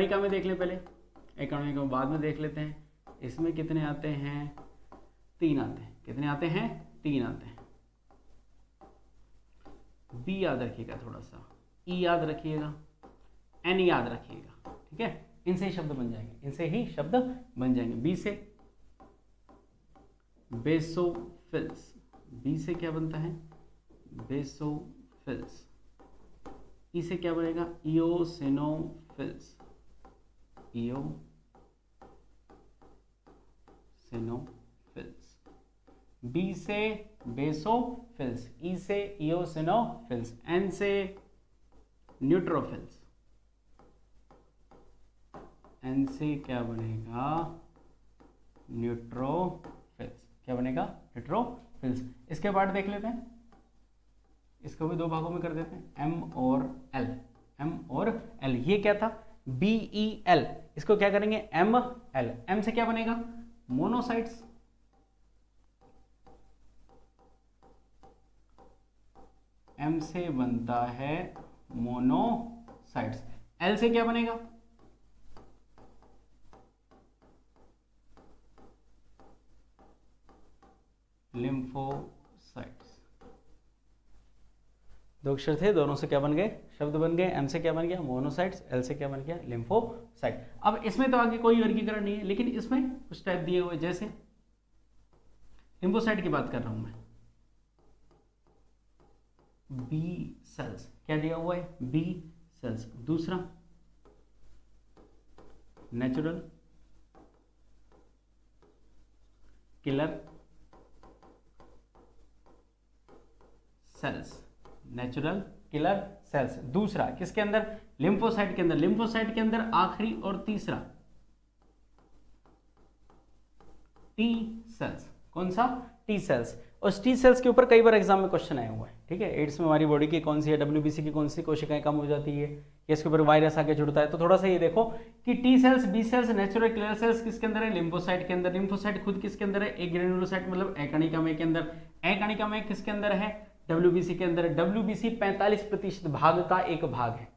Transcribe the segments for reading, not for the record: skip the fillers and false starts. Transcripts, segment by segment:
कणिका में देख लें पहले, एक कणिका बाद में देख लेते हैं। इसमें कितने आते हैं? 3 आते हैं। कितने आते हैं? 3 आते हैं। बी याद रखिएगा, थोड़ा सा ई याद रखिएगा, एन याद रखिएगा, ठीक है। इनसे ही शब्द बन जाएंगे, इनसे ही शब्द बन जाएंगे। बी से बेसोफिल्स, बी से क्या बनता है? बेसोफिल्स। ई से क्या बनेगा? Eosinophils, eosinophils. बी से बेसोफिल्स, ई से इओसिनोफिल्स, एन से न्यूट्रोफिल्स, एन से क्या बनेगा? न्यूट्रोफिल्स। क्या बनेगा? न्यूट्रोफिल्स। इसके बाद देख लेते हैं, इसको भी 2 भागों में कर देते हैं, एम और एल। एम और एल, ये क्या था? बी ई एल, इसको क्या करेंगे? M L. एम से क्या बनेगा? मोनोसाइट्स, एम से बनता है मोनोसाइट्स। एल से क्या बनेगा? लिम्फोसाइट्स। 2 अक्षर थे, दोनों से क्या बन गए? शब्द बन गए। एम से क्या बन गया? मोनोसाइट्स, एल से क्या बन गया? लिम्फोसाइट। अब इसमें तो आगे कोई वर्गीकरण नहीं है, लेकिन इसमें कुछ टाइप दिए हुए, जैसे लिम्फोसाइट की बात कर रहा हूं मैं। बी सेल्स, क्या दिया हुआ है? B cells. दूसरा natural killer cells, natural killer cells. दूसरा किसके अंदर? लिम्फोसाइट के अंदर। लिम्फोसाइट के अंदर आखिरी और तीसरा टी सेल्स। कौन सा? T cells. और टी सेल्स के ऊपर कई बार एग्जाम में क्वेश्चन आया हुआ है, ठीक है। एड्स में हमारी बॉडी की कौन सी है, डब्ल्यूबीसी की कौन सी कोशिकाएं कम हो जाती है, इसके ऊपर वायरस आके जुड़ता है। तो थोड़ा सा ये देखो कि T cells, B cells, natural killer cells किसके अंदर है? लिम्फोसाइट के अंदर। लिम्फोसाइट खुद किसके अंदर है? एक ग्रेन्युलोसाइट, मतलब एकणिका के अंदर। एकणिका किसके अंदर है? डब्ल्यूबीसी के अंदर। डब्ल्यूबीसी 45% भाग का एक भाग है,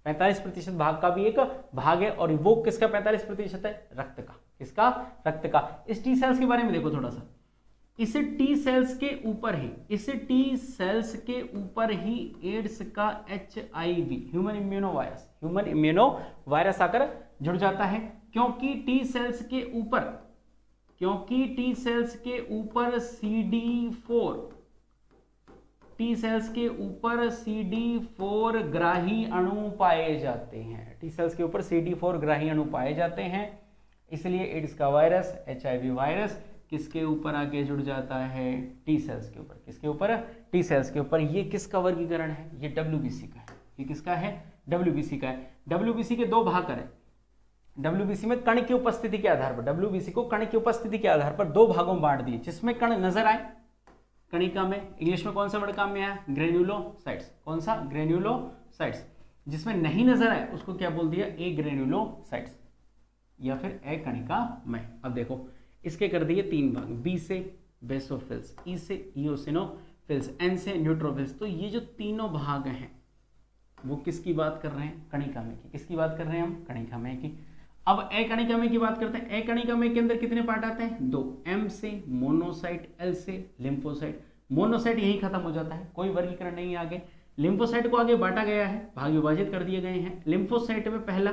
45% भाग का भी एक भाग है। और वो किसका 45% है? रक्त का। किसका? रक्त का। इस टी सेल्स के बारे में देखो थोड़ा सा, इसे टी सेल्स के ऊपर ही, इसे टी सेल्स के ऊपर ही एड्स का HIV, human immuno virus, human immuno virus आकर जुड़ जाता है। क्योंकि टी सेल्स के ऊपर, क्योंकि टी सेल्स के ऊपर CD4, टी सेल्स के ऊपर CD4 ग्राही अणु पाए जाते हैं। टी सेल्स के ऊपर CD4 ग्राही अणु पाए जाते हैं, इसलिए एड्स का वायरस, HIV वायरस किसके ऊपर आके जुड़ जाता है? टी सेल्स के ऊपर। किसके ऊपर? टी सेल्स के ऊपर। ये किसका वर्गीकरण है? ये WBC का है। ये किसका है? WBC का है। WBC के 2 भाग करें। WBC में कण की उपस्थिति के आधार पर, WBC को कण की उपस्थिति के आधार पर 2 भागों में बांट दिए, जिसमें कण नजर आए कणिका में। इंग्लिश में कौन सा वर्ड काम में आया? ग्रेन्युलोसाइट्स। कौन सा? ग्रेन्युलोसाइट्स। जिसमें नहीं नजर आए उसको क्या बोल दिया? ए ग्रेन्युलोसाइट्स, या फिर ए कणिका में। अब देखो इसके कर दिए 3 भाग, बी से बेसोफिल्स, ई से इओसिनोफिल्स, एन से न्यूट्रोफिल्स। तो ये जो तीनों भाग हैं वो किसकी बात कर रहे हैं? कणिका में की। किसकी बात कर रहे हैं हम? कणिका में की। अब ए कणिका में की बात करते हैं। ए कणिका में के अंदर कितने पार्ट आते हैं? 2। एम से मोनोसाइट, एल से लिम्फोसाइट। मोनोसाइट यही खत्म हो जाता है, कोई वर्गीकरण नहीं आगे। लिम्फोसाइट को आगे बांटा गया है, भाग विभाजित कर दिए गए हैं। लिम्फोसाइट में पहला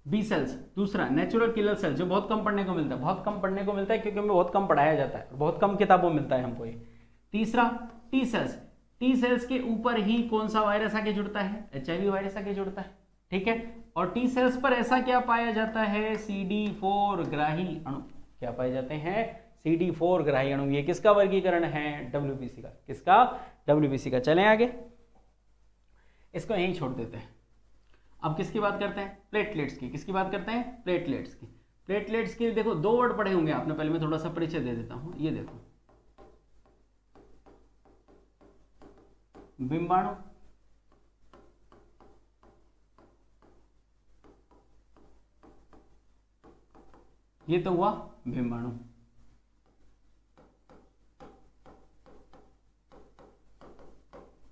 बी सेल्स, दूसरा नेचुरल किलर सेल, जो बहुत कम पढ़ने को मिलता है, बहुत कम पढ़ने को मिलता है क्योंकि हमें बहुत कम पढ़ाया जाता है, बहुत कम किताबों में मिलता है हमको ये। तीसरा टी सेल्स, टी सेल्स के ऊपर ही कौन सा वायरस आके जुड़ता है? HIV वायरस आके जुड़ता है, ठीक है। और टी सेल्स पर ऐसा क्या पाया जाता है? CD4 ग्राही अणु। क्या पाए जाते हैं? CD4 ग्राही अणु। ये किसका वर्गीकरण है? WBC का। किसका? WBC का। चलें आगे, इसको यहीं छोड़ देते हैं। अब किसकी बात करते हैं? प्लेटलेट्स की। किसकी बात करते हैं? प्लेटलेट्स की। प्लेटलेट्स के देखो 2 वर्ड पढ़े होंगे आपने, पहले मैं थोड़ा सा परिचय दे देता हूं। ये देखो, बिंबाणु, ये तो हुआ बिंबाणु।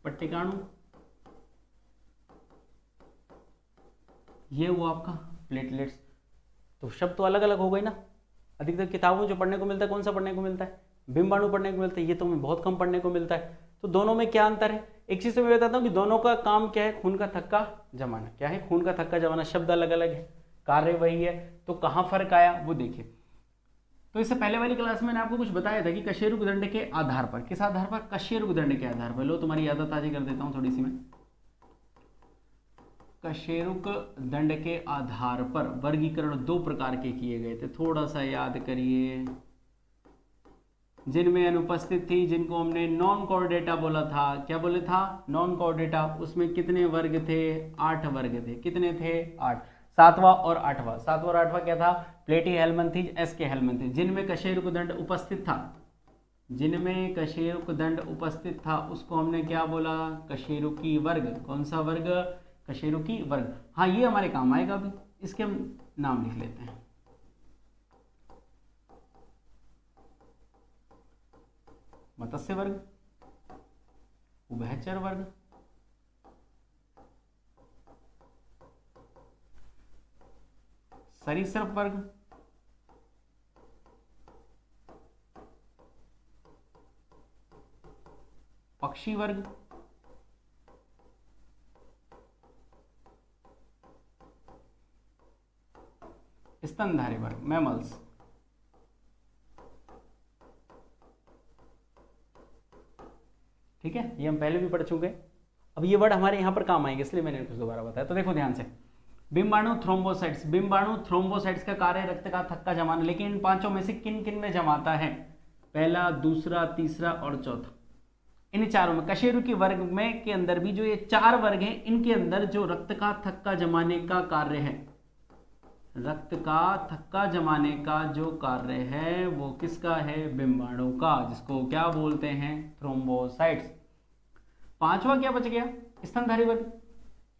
पट्टिकाणु, ये हुआ आपका प्लेटलेट्स। तो शब्द तो अलग अलग हो गए ना। अधिकतर किताबों में जो पढ़ने को मिलता है, कौन सा पढ़ने को मिलता है? बिम्बाणु पढ़ने को मिलता है। ये तो हमें बहुत कम पढ़ने को मिलता है। तो दोनों में क्या अंतर है? एक चीज तो मैं बताता हूँ कि दोनों का काम क्या है, खून का थक्का जमाना। क्या है? खून का थक्का जमाना। शब्द अलग अलग है, कार्य वही है। तो कहाँ फर्क आया वो देखिए। तो इससे पहले वाली क्लास में मैंने आपको कुछ बताया था कि कशेरुक दंड के आधार पर, किस आधार पर? कशेरुक दंड के आधार पर। लो तुम्हारी याद ताजी कर देता हूँ थोड़ी सी मैं। कशेरुक दंड के आधार पर वर्गीकरण दो प्रकार के किए गए थे, थोड़ा सा याद करिए। जिनमें अनुपस्थित थी, जिनको हमने नॉन कोऑर्डिनेटा बोला था। क्या बोले था? नॉन कोऑर्डिनेटा। उसमें कितने वर्ग थे? 8 वर्ग थे। कितने थे? 8। सातवां और आठवां। सातवां और आठवां क्या था? प्लेटी हेल्मंथीज, एस के हेल्मंथीज। जिनमें कशेरुक दंड उपस्थित था, जिनमें कशेरुक दंड उपस्थित था, उसको हमने क्या बोला? कशेरुकी वर्ग। कौन सा वर्ग? कशेरुकी वर्ग। हाँ, ये हमारे काम आएगा अभी। इसके हम नाम लिख लेते हैं। मत्स्य वर्ग, उभयचर वर्ग, सरीसृप वर्ग, पक्षी वर्ग, स्तनधारी वर्ग, मैमल्स। ठीक है, ये हम पहले भी पढ़ चुके हैं। अब ये वर्ड हमारे यहाँ पर काम आएंगे, इसलिए मैंने कुछ दोबारा बताया। तो देखो ध्यान से, बिम्बाणु थ्रोम्बोसाइट्स। बिम्बाणु थ्रोम्बोसाइट्स का कार्य रक्त का थक्का जमाना। लेकिन इन पांचों में से किन किन में जमाता है? पहला, दूसरा, तीसरा और चौथा। इन चारों में, कशेरुकी वर्ग में के अंदर भी जो ये 4 वर्ग हैं, इनके अंदर जो रक्त का थक्का जमाने का कार्य है, रक्त का थक्का जमाने का जो कार्य है वो किसका है? बिम्बाणु का, जिसको क्या बोलते हैं? थ्रोम्बोसाइट्स। पांचवा क्या बच गया? स्तनधारी वर्ग।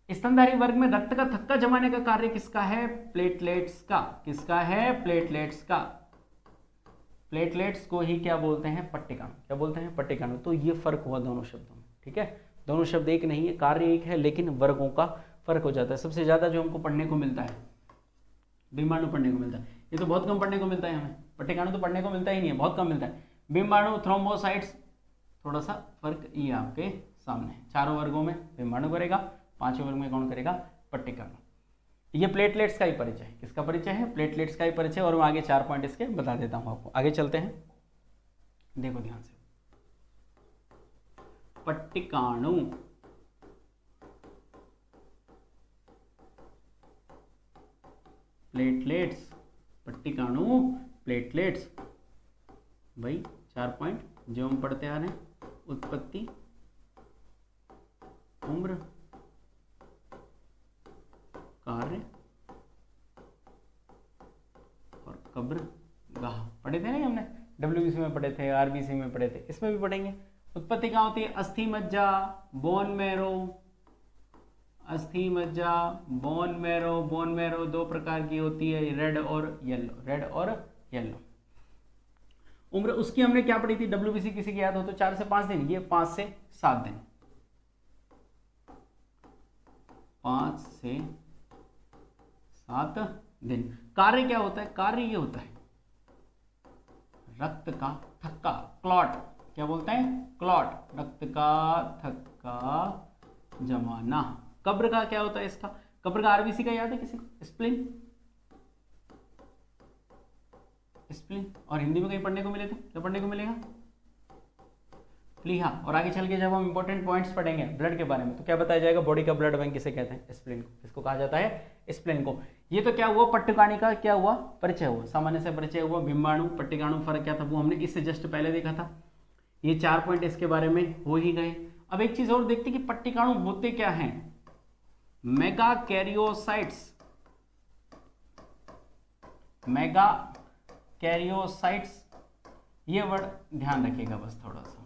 स्तनधारी वर्ग में रक्त का थक्का जमाने का कार्य किसका है? प्लेटलेट्स का। किसका है? प्लेटलेट्स का। प्लेटलेट्स को ही क्या बोलते हैं? पट्टिकाणु। क्या बोलते हैं? पट्टिकाणु। तो ये फर्क हुआ दोनों शब्दों में। ठीक है, दोनों शब्द एक नहीं है, कार्य एक है, लेकिन वर्गों का फर्क हो जाता है। सबसे ज्यादा जो हमको पढ़ने को मिलता है, बिम्बाणु पढ़ने को मिलता है। ये तो बहुत कम पढ़ने को मिलता है हमें। पट्टिकाणु तो पढ़ने को मिलता ही नहीं है, बहुत कम मिलता है। बिम्बाणु, थ्रोम्बोसाइट्स, थोड़ा सा फर्क ये आपके सामने। चारों वर्गों में बिम्बाणु करेगा, पांचवें वर्ग में कौन करेगा? पट्टिकाणु। ये प्लेटलेट्स का ही परिचय है। किसका परिचय है? प्लेटलेट्स का ही परिचय। और मैं आगे 4 पॉइंट इसके बता देता हूं आपको। आगे चलते हैं, देखो ध्यान से। पट्टिकाणु, प्लेटलेट्स, पट्टिकाणु, प्लेटलेट्स। भाई 4 पॉइंट जो हम पढ़ते आ रहे हैं, उत्पत्ति, उम्र, कार्य और कब्र गाह। पढ़े थे ना हमने, डब्ल्यूबीसी में पढ़े थे, आरबीसी में पढ़े थे, इसमें भी पढ़ेंगे। उत्पत्ति कहाँ होती है? अस्थि मज्जा, बोन मैरो। अस्थि मज्जा, बोन मैरो। बोन मैरो 2 प्रकार की होती है, रेड और येलो। रेड और येलो। उम्र उसकी हमने क्या पढ़ी थी? डब्ल्यूबीसी किसी की याद हो तो 4 से 5 दिन, ये 5 से 7 दिन। 5 से 7 दिन। कार्य क्या होता है? कार्य ये होता है रक्त का थक्का, क्लॉट। क्या बोलते हैं? क्लॉट। रक्त का थक्का जमाना। कब्र का क्या होता है इसका? कब्र का आरबीसी का याद है किसी को? स्प्लीन। स्प्लीन। और हिंदी में कहीं पढ़ने को मिले तो क्या पढ़ने को मिलेगा? प्लीहा। और आगे चल के जब हम इंपॉर्टेंट पॉइंट्स पढ़ेंगे ब्लड के बारे में, तो क्या बताया जाएगा? बॉडी का ब्लड बैंक किसे कहते हैं? स्प्लीन को। किसको कहा जाता है? स्प्लीन को। ये तो क्या हुआ? पट्टिकाणु का क्या हुआ? परिचय हुआ, सामान्य से परिचय हुआ। बिम्बाणु, पट्टिकाणु फर्क क्या था वो हमने इससे जस्ट पहले देखा था। ये 4 पॉइंट इसके बारे में हो ही गए। अब एक चीज और देखते कि पट्टिकाणु होते क्या हैं। मेगा कैरियोसाइट्स, मेगा कैरियोसाइट्स, ये वर्ड ध्यान रखिएगा बस थोड़ा सा।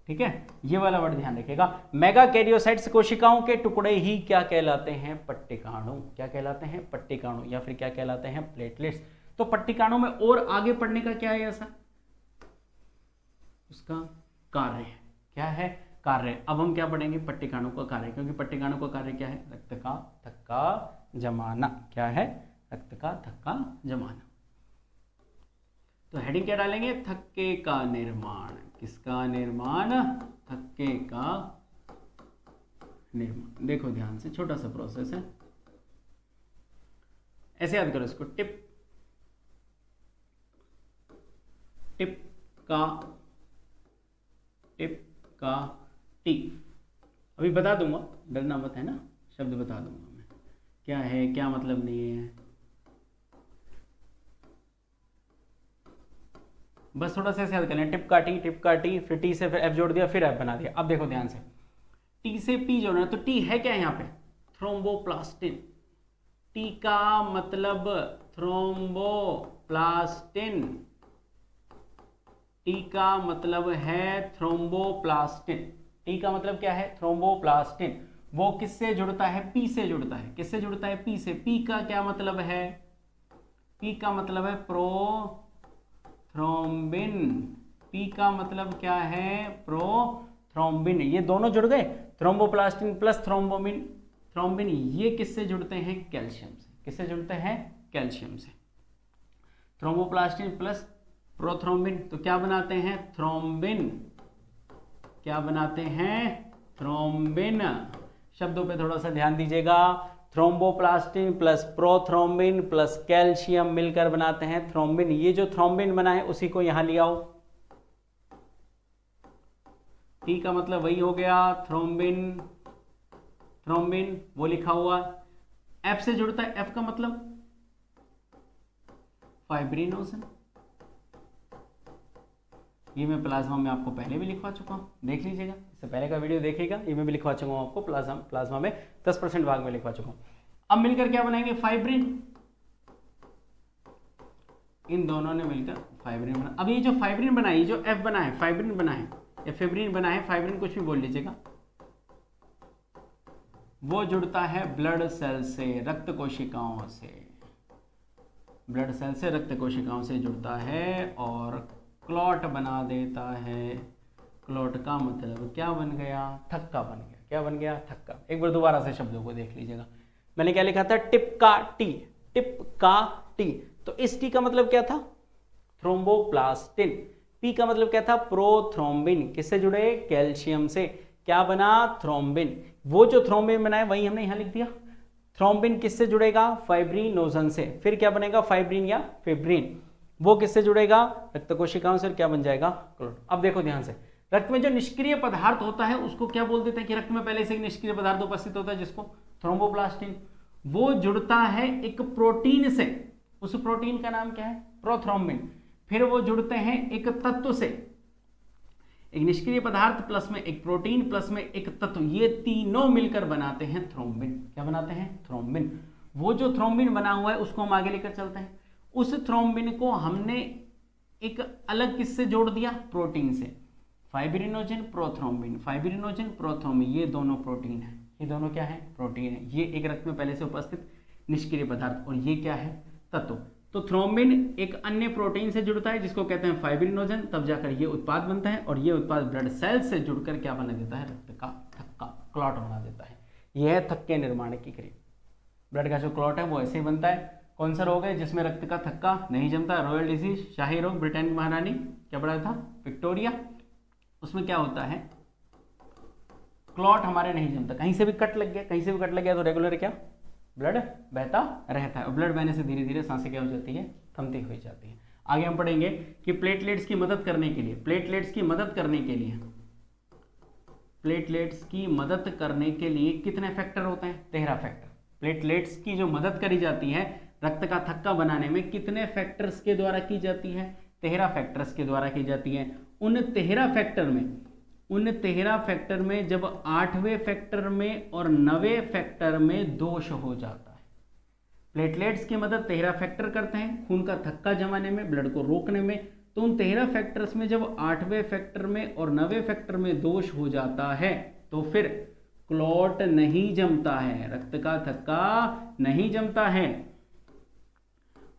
ठीक है, ये वाला वर्ड ध्यान रखिएगा। मेगा कैरियोसाइट्स कोशिकाओं के टुकड़े ही क्या कहलाते हैं? पट्टिकाणु। क्या कहलाते हैं? पट्टिकाणु, या फिर क्या कहलाते हैं? प्लेटलेट्स। तो पट्टिकाणु में और आगे पढ़ने का क्या है ऐसा? उसका कार्य है। क्या है? कार्य। अब हम क्या पढ़ेंगे? पट्टिकाणु का कार्य, क्योंकि पट्टिकाणु का कार्य क्या है? रक्त का थक्का जमाना। क्या है? रक्त का थक्का जमाना। तो हेडिंग क्या डालेंगे? थक्के का निर्माण। किसका निर्माण? थक्के का निर्माण। देखो ध्यान से, छोटा सा प्रोसेस है, ऐसे याद करो इसको। टिप टिप का टी। अभी बता दूंगा, डरना मत, है ना, शब्द बता दूंगा मैं क्या है, क्या मतलब नहीं है, बस थोड़ा सा ऐसे याद कर लें। टिप का टी, फिर टी से फिर एफ जोड़ दिया, फिर एफ बना दिया। अब देखो ध्यान से, टी से पी जोड़ना है, तो टी है क्या यहाँ पे? थ्रोम्बोप्लास्टिन। टी का मतलब थ्रोम्बोप्लास्टिन। टी का मतलब है थ्रोम्बोप्लास्टिन। टी का मतलब क्या है? थ्रोम्बोप्लास्टिन। वो किससे जुड़ता है? पी से जुड़ता है। किससे जुड़ता है? पी से। पी का क्या मतलब है? पी का मतलब है प्रोथ्रोम्बिन। पी का मतलब क्या है? प्रोथ्रोम्बिन। ये दोनों जुड़ गए, थ्रोम्बोप्लास्टिन प्लस थ्रोम्बिन। ये किससे जुड़ते हैं? कैल्शियम से। किससे जुड़ते हैं? कैल्शियम से। थ्रोम्बोप्लास्टिन प्लस प्रोथ्रोम्बिन, तो क्या बनाते हैं? थ्रोम्बिन। क्या बनाते हैं? थ्रोम्बिन। शब्दों पे थोड़ा सा ध्यान दीजिएगा। Thromboplastin plus prothrombin plus calcium मिलकर बनाते हैं थ्रोम्बिन। ये जो थ्रोम्बिन बना है उसी को यहां ले आओ। टी का मतलब वही हो गया, थ्रोम्बिन। वो लिखा हुआ। एफ से जुड़ता है, एफ का मतलब फाइब्रिनोजन। ये मैं प्लाज्मा में आपको पहले भी लिखवा चुका हूँ, देख लीजिएगा, इससे पहले का वीडियो देखिएगा, ये मैं भी लिखवा चुका हूँ आपको। प्लाज्मा में 10% भाग में लिखवा चुका हूँ। अब मिलकर क्या बनाएंगे? फाइब्रिन। इन दोनों ने मिलकर फाइब्रिन बना। अब ये जो फाइब्रिन बना है, ये जो एफ बना है, फाइब्रिन बना है या फेब्रिन बना है, फाइब्रिन कुछ भी बोल लीजिएगा, वो जुड़ता है ब्लड सेल से, रक्त कोशिकाओं से। ब्लड सेल से, रक्त कोशिकाओं से जुड़ता है और क्लॉट बना देता है। क्लॉट का मतलब क्या बन गया? थक्का बन गया। क्या बन गया? थक्का। एक बार दोबारा से शब्दों को देख लीजिएगा। मैंने क्या लिखा था? टिप का टी। टिप का टी। तो इस टी का मतलब क्या था? थ्रोम्बोप्लास्टिन। पी का मतलब क्या था? प्रोथ्रोम्बिन। किससे जुड़े? कैल्शियम से। क्या बना? थ्रोम्बिन। वो जो थ्रोम्बिन बना है वही हमने यहां लिख दिया। थ्रोम्बिन किससे जुड़ेगा? फाइब्रिनोजन से। फिर क्या बनेगा? फाइब्रिन या फेब्रिन। वो किससे जुड़ेगा? रक्त कोशिकाओं से। क्या बन जाएगा? क्लोट। अब देखो ध्यान से, रक्त में जो निष्क्रिय पदार्थ होता है उसको क्या बोल देते हैं कि रक्त में पहले से निष्क्रिय पदार्थ उपस्थित होता है, जिसको थ्रोम्बोप्लास्टिन। वो जुड़ता है एक प्रोटीन से। उस प्रोटीन का नाम क्या है? प्रोथ्रोम्बिन। फिर वो जुड़ते हैं एक तत्व से, एक निष्क्रिय पदार्थ प्लस में एक प्रोटीन प्लस में एक तत्व, ये तीनों मिलकर बनाते हैं थ्रोम्बिन। क्या बनाते हैं? थ्रोम्बिन। वो जो थ्रोम्बिन बना हुआ है उसको हम आगे लेकर चलते हैं। उस थ्रोम्बिन को हमने एक अलग किससे जोड़ दिया? प्रोटीन से। फाइब्रिनोजन प्रोथ्रोम्बिन, फाइब्रिनोजन प्रोथ्रोम्बिन, ये दोनों प्रोटीन है। ये दोनों क्या है? प्रोटीन है। ये एक रक्त में पहले से उपस्थित निष्क्रिय पदार्थ, और ये क्या है? तत्व। तो थ्रोम्बिन एक अन्य प्रोटीन से जुड़ता है जिसको कहते हैं फाइब्रिनोजन, तब जाकर ये उत्पाद बनता है, और ये उत्पाद ब्लड सेल से जुड़कर क्या बना देता है? रक्त का थक्का, क्लॉट बना देता है। यह है थक्के निर्माण की क्रिया। ब्लड का जो क्लॉट है वो ऐसे ही बनता है। कौन सा रोग है जिसमें रक्त का थक्का नहीं जमता? रॉयल डिजीज, शाही रोग। ब्रिटेन की महारानी क्या पढ़ा था? विक्टोरिया। उसमें क्या होता है? क्लॉट हमारे नहीं जमता। कहीं से भी कट लग गया, कहीं से भी कट लग गया तो रेगुलर क्या? ब्लड बहता रहता है, और ब्लड बहने से धीरे धीरे सांसें क्या हो जाती है? थमती हुई जाती है। आगे हम पढ़ेंगे कि प्लेटलेट्स की मदद करने के लिए, प्लेटलेट्स की मदद करने के लिए, प्लेटलेट्स की मदद करने के लिए कितने फैक्टर होते हैं? 13 फैक्टर। प्लेटलेट्स की जो मदद करी जाती है रक्त का थक्का बनाने में, कितने फैक्टर्स के द्वारा की जाती है? 13 फैक्टर्स के द्वारा की जाती है। उन 13 फैक्टर में जब 8वें फैक्टर में और 9वें फैक्टर में दोष हो जाता है। प्लेटलेट्स की मदद 13 फैक्टर करते हैं खून का थक्का जमाने में, ब्लड को रोकने में। तो उन 13 फैक्टर्स में जब 8वें फैक्टर में और 9वें फैक्टर में दोष हो जाता है तो फिर क्लॉट नहीं जमता है, रक्त का थक्का नहीं जमता है,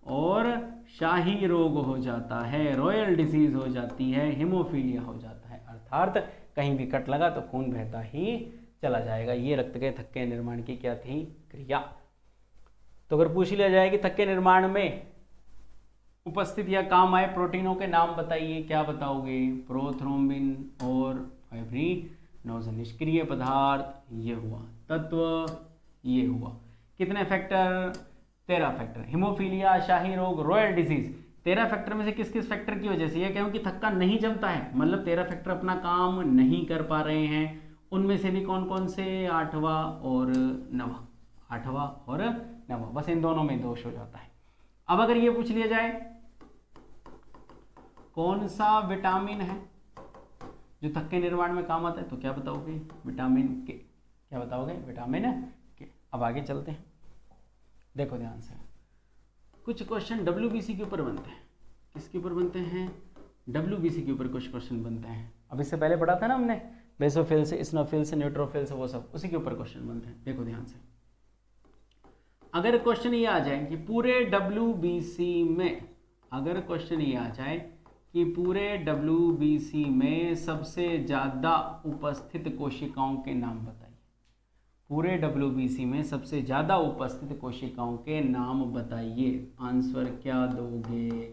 और शाही रोग हो जाता है, रॉयल डिजीज हो जाती है, हीमोफीलिया हो जाता है। अर्थात कहीं भी कट लगा तो खून बहता ही चला जाएगा। ये रक्त के थक्के निर्माण की क्या थी? क्रिया। तो अगर पूछ लिया जाए कि थक्के के निर्माण में उपस्थित या काम आए प्रोटीनों के नाम बताइए, क्या बताओगे? प्रोथ्रोम्बिन और फाइब्रिनोजन। निष्क्रिय पदार्थ ये हुआ, तत्व ये हुआ। कितने फैक्टर? 13 फैक्टर। हिमोफीलिया, शाही रोग, रॉयल डिजीज, 13 फैक्टर में से किस किस फैक्टर की वजह से? ये कहूँ कि थक्का नहीं जमता है, मतलब 13 फैक्टर अपना काम नहीं कर पा रहे हैं। उनमें से भी कौन कौन से? 8वां और 9वां, 8वां और 9वां, बस इन दोनों में दोष हो जाता है। अब अगर ये पूछ लिया जाए कौन सा विटामिन है जो थक्के निर्माण में काम आता है, तो क्या बताओगे? विटामिन के। क्या बताओगे? विटामिन के। अब आगे चलते हैं, देखो ध्यान से। कुछ क्वेश्चन WBC के ऊपर बनते हैं। किसके ऊपर बनते हैं? WBC के ऊपर कुछ क्वेश्चन बनते हैं। अब इससे पहले पढ़ा था ना हमने, बेसोफिल्स, इस्नोफिल्स, न्यूट्रोफिल्स, वो सब उसी के ऊपर क्वेश्चन बनते हैं। देखो ध्यान से, अगर क्वेश्चन ये आ जाए कि पूरे WBC में, अगर क्वेश्चन ये आ जाए कि पूरे WBC में सबसे ज़्यादा उपस्थित कोशिकाओं के नाम बताइए। पूरे WBC में सबसे ज़्यादा उपस्थित कोशिकाओं के नाम बताइए। आंसर क्या दोगे?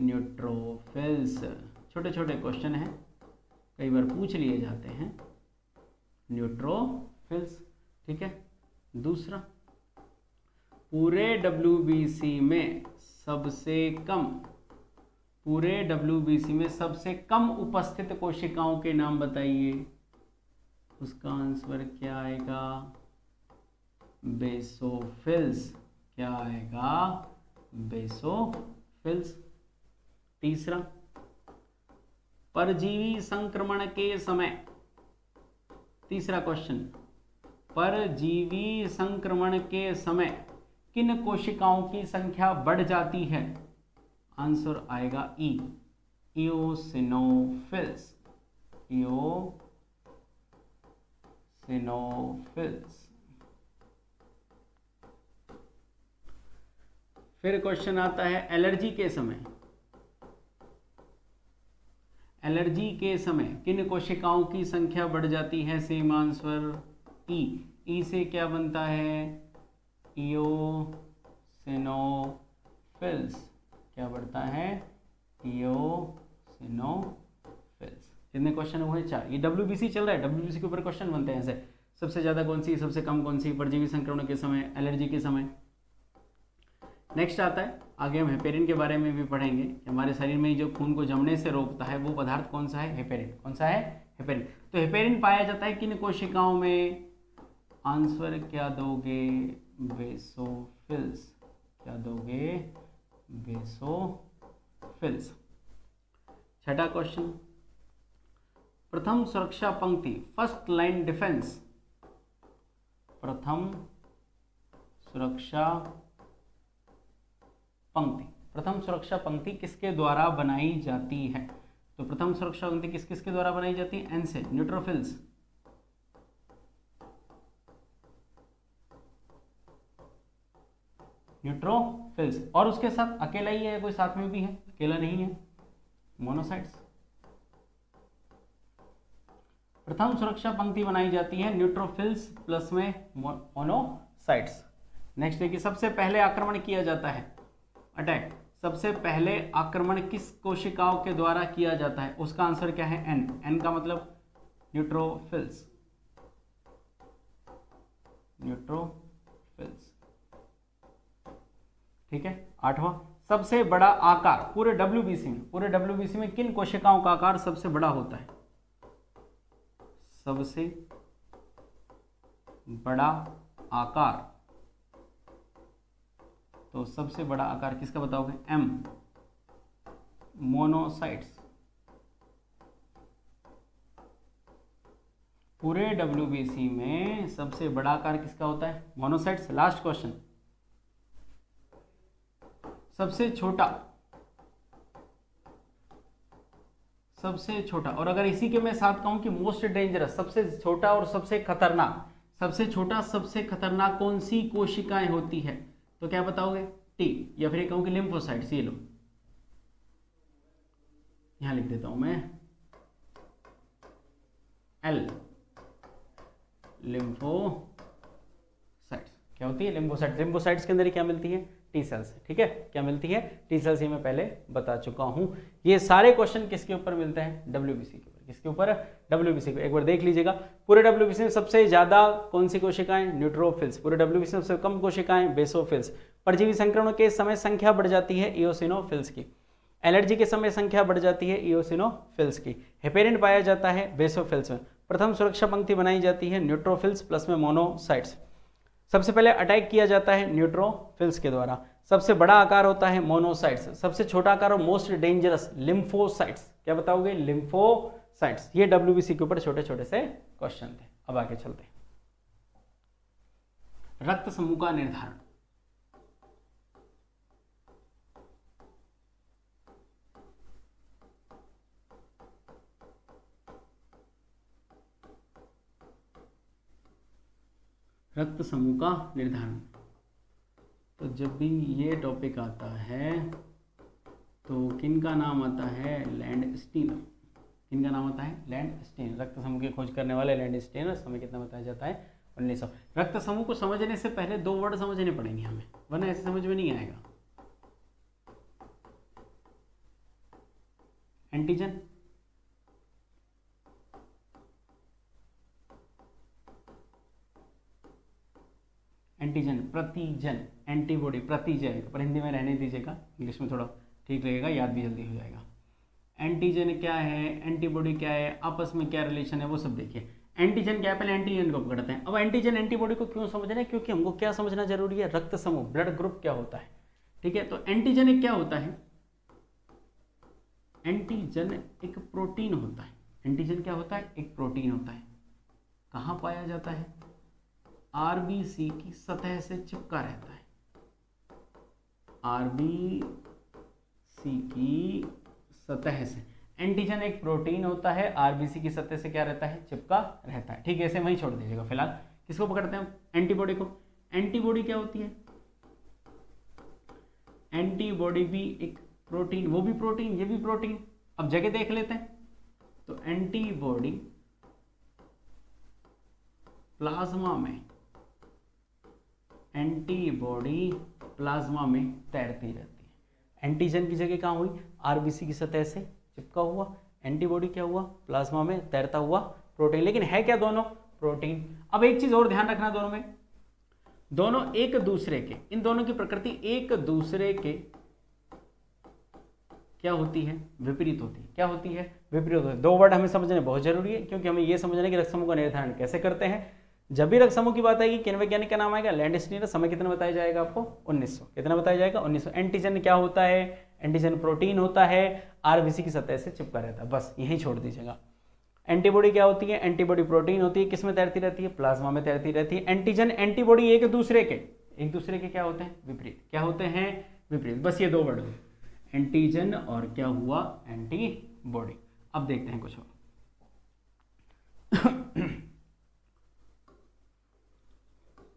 न्यूट्रोफिल्स। छोटे छोटे क्वेश्चन हैं, कई बार पूछ लिए जाते हैं। न्यूट्रोफिल्स, ठीक है। दूसरा, पूरे WBC में सबसे कम, पूरे WBC में सबसे कम उपस्थित कोशिकाओं के नाम बताइए। उसका आंसर क्या आएगा? बेसोफिल्स। क्या आएगा? बेसोफिल्स। तीसरा, परजीवी संक्रमण के समय, तीसरा क्वेश्चन, परजीवी संक्रमण के समय किन कोशिकाओं की संख्या बढ़ जाती है? आंसर आएगा ई, इओसिनोफिल्स। इओसिनोफिल्स। फिर क्वेश्चन आता है एलर्जी के समय। एलर्जी के समय किन कोशिकाओं की संख्या बढ़ जाती है? सेम आंसर ई। ई से क्या बनता है? इओसिनोफिल्स। क्या बढ़ता है? इओसिनोफिल्स। कितने क्वेश्चन हुए? 4। ये WBC चल रहा है, WBC के ऊपर क्वेश्चन बनते हैं ऐसे। सबसे ज़्यादा कौन सी, सबसे कम कौन सी, परजीवी संक्रमण के समय, एलर्जी के समय। नेक्स्ट आता है, आगे हम हेपेरिन के बारे में भी पढ़ेंगे। हमारे शरीर में जो खून को जमने से रोकता है वो पदार्थ कौन सा है? हेपेरिन। कौन सा है? हेपेरिन। तो हेपेरिन पाया जाता है किन कोशिकाओं में? आंसर क्या दोगे? बेसोफिल्स। क्या दोगे? बेसोफिल्स। छठा क्वेश्चन, प्रथम सुरक्षा पंक्ति, फर्स्ट लाइन डिफेंस, प्रथम सुरक्षा पंक्ति, प्रथम सुरक्षा पंक्ति किसके द्वारा बनाई जाती है? तो प्रथम सुरक्षा पंक्ति किस किसके द्वारा बनाई जाती है? एन से, न्यूट्रोफिल्स। न्यूट्रोफिल्स। और उसके साथ अकेला ही है, कोई साथ में भी है? अकेला नहीं है, मोनोसाइट्स। प्रथम सुरक्षा पंक्ति बनाई जाती है न्यूट्रोफिल्स प्लस में मोनोसाइट्स। नेक्स्ट है कि सबसे पहले आक्रमण किया जाता है, अटैक, सबसे पहले आक्रमण किस कोशिकाओं के द्वारा किया जाता है? उसका आंसर क्या है? एन। एन का मतलब न्यूट्रोफिल्स। न्यूट्रोफिल्स, ठीक है। आठवां, सबसे बड़ा आकार पूरे WBC में, पूरे WBC में किन कोशिकाओं का आकार सबसे बड़ा होता है? सबसे बड़ा आकार, तो सबसे बड़ा आकार किसका बताओगे? M, monocytes. पूरे WBC में सबसे बड़ा आकार किसका होता है? मोनोसाइट्स। लास्ट क्वेश्चन, सबसे छोटा, सबसे छोटा, और अगर इसी के मैं साथ कहूं कि मोस्ट डेंजरस, सबसे छोटा और सबसे खतरनाक, सबसे छोटा सबसे खतरनाक कौन सी कोशिकाएं होती है? तो क्या बताओगे? टी, या फिर कहूं कि लिम्फोसाइट्स। ये लो, यहां लिख देता हूं मैं एल, लिम्फोसाइट्स। क्या होती है? लिम्फोसाइट्स। लिम्फोसाइट्स के अंदर ही क्या मिलती है? T cells. ठीक है, क्या मिलती है? T cells. ये मैं पहले बता चुका हूं। ये सारे क्वेश्चन किसके ऊपर मिलते हैं? डब्ल्यूबीसी के ऊपर। किसके ऊपर? डब्ल्यूबीसी पे। एक बार देख लीजिएगा, पूरे डब्ल्यूबीसी में सबसे ज्यादा कौन सी कोशिकाएं? न्यूट्रोफिल्स। पूरे डब्ल्यूबीसी में सबसे कम कोशिकाएं? बेसोफिल्स। परजीवी संक्रमण के समय संख्या बढ़ जाती है इओसिनोफिल्स की। एलर्जी के समय संख्या बढ़ जाती है इओसिनोफिल्स की। हेपेरिन पाया जाता है बेसोफिल्स में। प्रथम सुरक्षा पंक्ति बनाई जाती है न्यूट्रोफिल्स प्लस में मोनोसाइट्स। सबसे पहले अटैक किया जाता है न्यूट्रोफिल्स के द्वारा। सबसे बड़ा आकार होता है मोनोसाइट्स। सबसे छोटा आकार और मोस्ट डेंजरस लिम्फोसाइट्स। क्या बताओगे? लिम्फोसाइट्स। ये डब्ल्यूबीसी के ऊपर छोटे छोटे से क्वेश्चन थे। अब आगे चलते हैं। रक्त समूह का निर्धारण। रक्त समूह का निर्धारण, तो जब भी ये टॉपिक आता है तो किन का नाम आता है? लैंडस्टीनर। किन का नाम आता है? लैंडस्टीनर। रक्त समूह की खोज करने वाले लैंडस्टीनर। समय कितना बताया जाता है? 1900। रक्त समूह को समझने से पहले दो वर्ड समझने पड़ेंगे हमें, वरना ऐसे समझ में नहीं आएगा। एंटीजन, एंटीजन, प्रतिजन, एंटीबॉडी, प्रतिजन, पर हिंदी में रहने दीजिएगा, इंग्लिश में थोड़ा ठीक रहेगा, याद भी जल्दी हो जाएगा। एंटीजन क्या है, एंटीबॉडी क्या है, आपस में क्या रिलेशन है, वो सब देखिए। एंटीजन क्या है, पहले एंटीजन को पकड़ते हैं। अब एंटीजन एंटीबॉडी को क्यों समझना है? क्योंकि हमको क्या समझना जरूरी है? रक्त समूह, ब्लड ग्रुप क्या होता है। ठीक है, तो एंटीजन एक क्या होता है? एंटीजन एक प्रोटीन होता है। एंटीजन क्या होता है? एक प्रोटीन होता है। कहाँ पाया जाता है? आरबीसी की सतह से चिपका रहता है। आरबीसी की सतह से। एंटीजन एक प्रोटीन होता है, आरबीसी की सतह से क्या रहता है? चिपका रहता है। ठीक है, ऐसे वहीं छोड़ दीजिएगा फिलहाल। किसको पकड़ते हैं? एंटीबॉडी को। एंटीबॉडी क्या होती है? एंटीबॉडी भी एक प्रोटीन, वो भी प्रोटीन, ये भी प्रोटीन। अब जगह देख लेते हैं। तो एंटीबॉडी प्लाज्मा में, एंटीबॉडी प्लाज्मा में तैरती रहती है। एंटीजन की जगह कहाँ हुई? आरबीसी की सतह से चिपका हुआ। एंटीबॉडी क्या हुआ? प्लाज्मा में तैरता हुआ प्रोटीन। लेकिन है क्या दोनों? प्रोटीन। अब एक चीज और ध्यान रखना, दोनों में, दोनों एक दूसरे के, इन दोनों की प्रकृति एक दूसरे के क्या होती है? विपरीत होती है। क्या होती है? विपरीत होती है। दो वर्ड हमें समझने बहुत जरूरी है, क्योंकि हमें यह समझना है कि रक्त समूह का निर्धारण कैसे करते हैं। जब भी रक्त समूह की बात आएगी, किन वैज्ञानिक का नाम आएगा? लैंडस्टीनर। समय कितना बताया जाएगा आपको? 1900। कितना बताया जाएगा? 1900। एंटीजन क्या होता है? एंटीजन प्रोटीन होता है, आरबीसी की सतह से चिपका रहता है। बस यही छोड़ दीजिएगा। एंटीबॉडी क्या होती है? एंटीबॉडी प्रोटीन होती है। किस में तैरती रहती है? प्लाज्मा में तैरती रहती है। एंटीजन एंटीबॉडी एक दूसरे के क्या होते हैं? विपरीत। क्या होते हैं? विपरीत। बस ये दो वर्ड हुए, एंटीजन और क्या हुआ? एंटीबॉडी। अब देखते हैं कुछ और।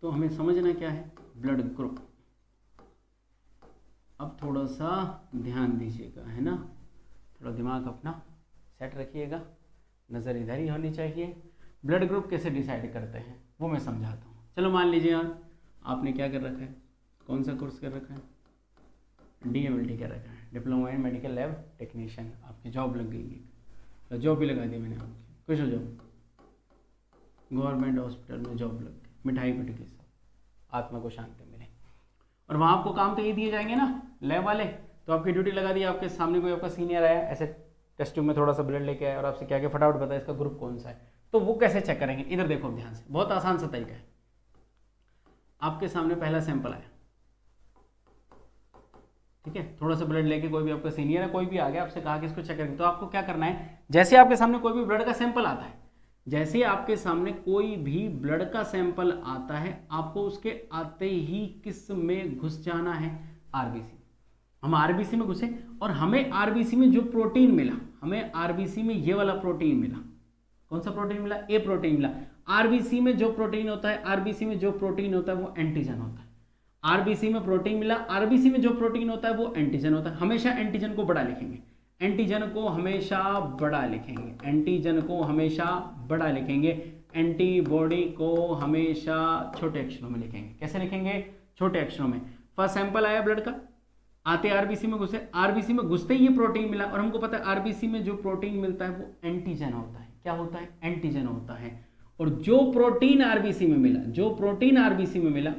तो हमें समझना क्या है? Blood group. अब थोड़ा सा ध्यान दीजिएगा, है ना, थोड़ा दिमाग अपना सेट रखिएगा, नज़र इधर ही होनी चाहिए। ब्लड ग्रुप कैसे डिसाइड करते हैं वो मैं समझाता हूँ। चलो मान लीजिए आपने क्या कर रखा है? कौन सा कोर्स कर रखा है? DMLT कर रखा है, diploma in medical lab technician. आपकी जॉब लग गई है, तो जॉब भी लगा दी मैंने आपकी। कुछ हो जॉब, गवर्नमेंट हॉस्पिटल में जॉब लग गई, मिठाई पिट के सब, आत्मा को शांति मिले। और वहाँ आपको काम तो ये दिए जाएंगे ना लैब वाले, तो आपकी ड्यूटी लगा दी। आपके सामने कोई आपका सीनियर आया, ऐसे टेस्ट ट्यूब में थोड़ा सा ब्लड लेके आया और आपसे क्या फटाफट बताया इसका ग्रुप कौन सा है, तो वो कैसे चेक करेंगे? इधर देखो ध्यान से, बहुत आसान सा तरीका है। आपके सामने पहला सैंपल आया, ठीक है, थोड़ा सा ब्लड लेके कोई भी आपका सीनियर है, कोई भी आ गया, आपसे कहा कि इसको चेक करेंगे, तो आपको क्या करना है? जैसे आपके सामने कोई भी ब्लड का सैंपल आता है, जैसे आपके सामने कोई भी ब्लड का सैंपल आता है, आपको उसके आते ही किस में घुस जाना है? आरबीसी। हम आरबीसी में घुसे और हमें आरबीसी में जो प्रोटीन मिला, हमें आरबीसी में ये वाला प्रोटीन मिला। कौन सा प्रोटीन मिला? ए प्रोटीन मिला। आरबीसी में जो प्रोटीन होता है, आरबीसी में जो प्रोटीन होता है वो एंटीजन होता है। आरबीसी में प्रोटीन मिला, आरबीसी में जो प्रोटीन होता है वो एंटीजन होता है। हमेशा एंटीजन को बड़ा लिखेंगे, एंटीजन को हमेशा बड़ा लिखेंगे, एंटीजन को हमेशा बड़ा लिखेंगे। एंटीबॉडी को हमेशा छोटे अक्षरों में लिखेंगे। कैसे लिखेंगे? छोटे अक्षरों में। फर्स्ट सैंपल आया ब्लड का, आते आरबीसी में घुसे, आरबीसी में घुसते ही ये प्रोटीन मिला, और हमको पता है आरबीसी में जो प्रोटीन मिलता है वो एंटीजन होता है। क्या होता है? एंटीजन होता है। और जो प्रोटीन आरबीसी में मिला, जो प्रोटीन आरबीसी में मिला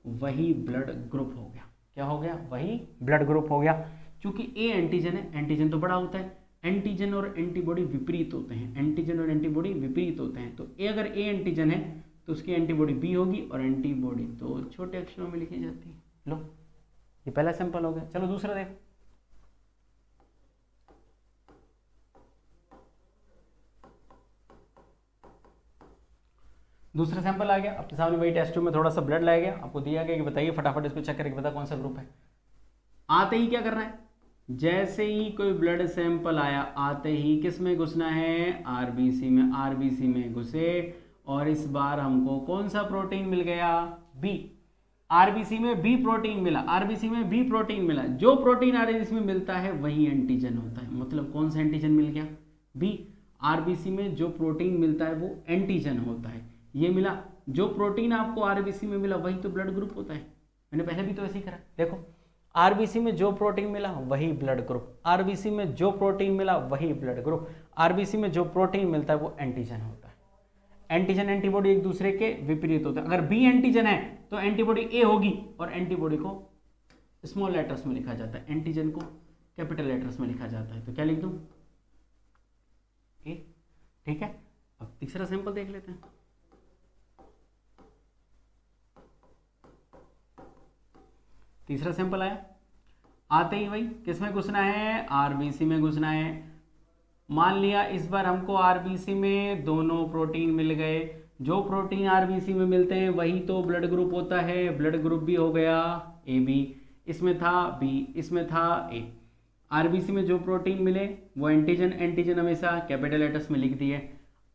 वही ब्लड ग्रुप हो गया। क्या हो गया? वही ब्लड ग्रुप हो गया। क्योंकि ए एंटीजन है, एंटीजन तो बड़ा होता है, एंटीजन और एंटीबॉडी विपरीत होते हैं, एंटीजन और एंटीबॉडी विपरीत होते हैं। तो ए अगर ए एंटीजन है तो उसकी एंटीबॉडी बी होगी, और एंटीबॉडी तो छोटे अक्षरों में लिखी जाती है। लो, ये पहला सैंपल हो गया। चलो दूसरा देखो। दूसरा सैंपल आ गया आपके सामने, वही टेस्ट ट्यूब में थोड़ा सा ब्लड लाया गया, आपको दिया गया कि बताइए फटाफट इसको चेक करके बता कौन सा ग्रुप है। आते ही क्या करना है? जैसे ही कोई ब्लड सैंपल आया, आते ही किस में घुसना है? आरबीसी में। आरबीसी में घुसे और इस बार हमको कौन सा प्रोटीन मिल गया? बी। आरबीसी में बी प्रोटीन मिला, आरबीसी में बी प्रोटीन मिला। जो प्रोटीन आरबीसी में मिलता है वही एंटीजन होता है। मतलब कौन सा एंटीजन मिल गया? बी। आरबीसी में जो प्रोटीन मिलता है वो एंटीजन होता है। ये मिला, जो प्रोटीन आपको आरबीसी में मिला वही तो ब्लड ग्रुप होता है। मैंने पहले भी तो ऐसे ही करा। देखो, आरबीसी में जो प्रोटीन मिला वही ब्लड ग्रुप, आरबीसी में जो प्रोटीन मिला वही ब्लड ग्रुप, आरबीसी में जो प्रोटीन मिलता है वो एंटीजन होता है। एंटीजन एंटीबॉडी एक दूसरे के विपरीत होते हैं। अगर बी एंटीजन है तो एंटीबॉडी ए होगी, और एंटीबॉडी को स्मॉल लेटर्स में लिखा जाता है, एंटीजन को कैपिटल लेटर्स में लिखा जाता है। तो क्या लिख दूं? ए। ठीक है, अब तीसरा सैंपल देख लेते हैं। तीसरा सैंपल आया, आते ही भाई किस में घुसना है? आरबीसी में घुसना है। मान लिया इस बार हमको आरबीसी में दोनों प्रोटीन मिल गए। जो प्रोटीन आरबीसी में मिलते हैं वही तो ब्लड ग्रुप होता है। ब्लड ग्रुप भी हो गया ए बी, इसमें था बी, इसमें था ए। आरबीसी में जो प्रोटीन मिले वो एंटीजन, एंटीजन हमेशा कैपिटल लेटर्स में लिख दिए।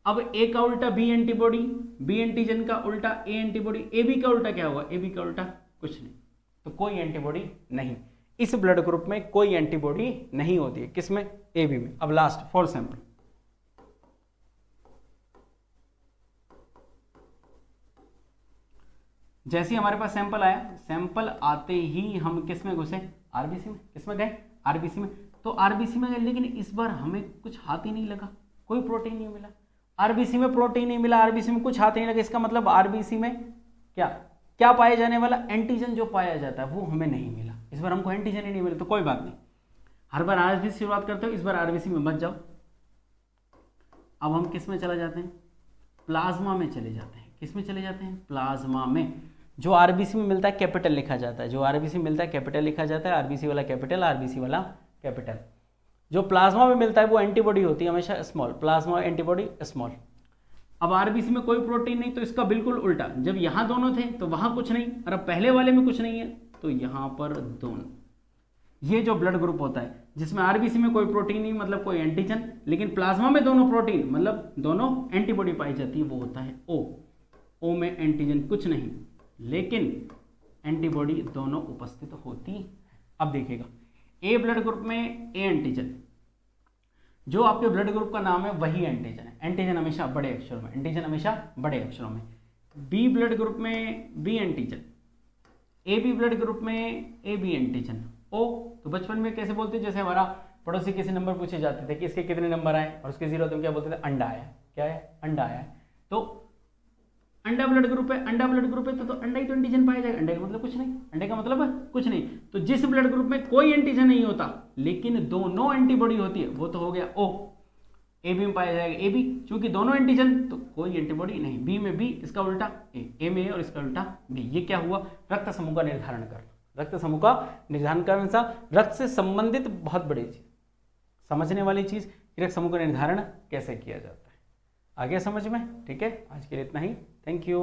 अब ए का उल्टा बी एंटीबॉडी, बी एंटीजन का उल्टा ए एंटीबॉडी, ए बी का उल्टा क्या होगा? ए बी का उल्टा कुछ नहीं, तो कोई एंटीबॉडी नहीं। इस ब्लड ग्रुप में कोई एंटीबॉडी नहीं होती है। किसमें? ए बी में। अब लास्ट फोर्थ सैंपल। जैसे ही हमारे पास सैंपल आया, सैंपल आते ही हम किस में घुसे? आरबीसी में। किस में गए? आरबीसी में। तो आरबीसी में गए, लेकिन इस बार हमें कुछ हाथ ही नहीं लगा, कोई प्रोटीन नहीं मिला। आरबीसी में प्रोटीन नहीं मिला, आरबीसी में कुछ हाथ ही नहीं लगा। इसका मतलब आरबीसी में क्या क्या पाया जाने वाला? एंटीजन जो पाया जाता है वो हमें नहीं मिला। इस बार हमको एंटीजन ही नहीं मिला, तो कोई बात नहीं। हर बार आरबीसी से शुरुआत करते हो, इस बार आरबीसी में मत जाओ। अब हम किस में चला जाते हैं? प्लाज्मा में चले जाते हैं। किस में चले जाते हैं? प्लाज्मा में। जो आरबीसी में मिलता है कैपिटल लिखा जाता है, जो आरबीसी में मिलता है कैपिटल लिखा जाता है, आरबीसी वाला कैपिटल, आरबीसी वाला कैपिटल। जो प्लाज्मा में मिलता है वो एंटीबॉडी होती है हमेशा स्मॉल, प्लाज्मा एंटीबॉडी स्मॉल। अब आरबीसी में कोई प्रोटीन नहीं, तो इसका बिल्कुल उल्टा। जब यहाँ दोनों थे तो वहाँ कुछ नहीं, और अब पहले वाले में कुछ नहीं है तो यहाँ पर दोनों। ये जो ब्लड ग्रुप होता है जिसमें आरबीसी में कोई प्रोटीन नहीं मतलब कोई एंटीजन, लेकिन प्लाज्मा में दोनों प्रोटीन मतलब दोनों एंटीबॉडी पाई जाती है, वो होता है ओ। ओ में एंटीजन कुछ नहीं, लेकिन एंटीबॉडी दोनों उपस्थित होती। अब देखिएगा, ए ब्लड ग्रुप में ए एंटीजन, जो आपके ब्लड ग्रुप का नाम है वही एंटीजन है। एंटीजन हमेशा बड़े अक्षरों में, एंटीजन हमेशा बड़े अक्षरों में। बी ब्लड ग्रुप में B antigen, A B blood group में ए बी एंटीजन। ओ तो बचपन में कैसे बोलते हैं? जैसे हमारा पड़ोसी किसी नंबर पूछे जाते थे कि इसके कितने नंबर आए, और उसके 0 तो क्या बोलते थे? अंडा आया। क्या है? अंडा आया। तो अंडा ब्लड ग्रुप है, अंडा ब्लड ग्रुप है तो अंडा ही तो एंटीजन पाया जाएगा। अंडे का मतलब कुछ नहीं, अंडे का मतलब कुछ नहीं। तो जिस ब्लड ग्रुप में कोई एंटीजन नहीं होता लेकिन दोनों एंटीबॉडी होती है वो तो हो गया ओ। ए बी में पाया जाएगा ए बी, चूंकि दोनों एंटीजन तो कोई एंटीबॉडी नहीं। बी में बी, इसका उल्टा ए, ए में ए और इसका उल्टा बी। ये क्या हुआ? रक्त समूह का निर्धारण करना। रक्त समूह का निर्धारण करने से रक्त से संबंधित बहुत बड़ी चीज, समझने वाली चीज, रक्त समूह का निर्धारण कैसे किया जाता है। आ गया समझ में? ठीक है, आज के लिए इतना ही। Thank you.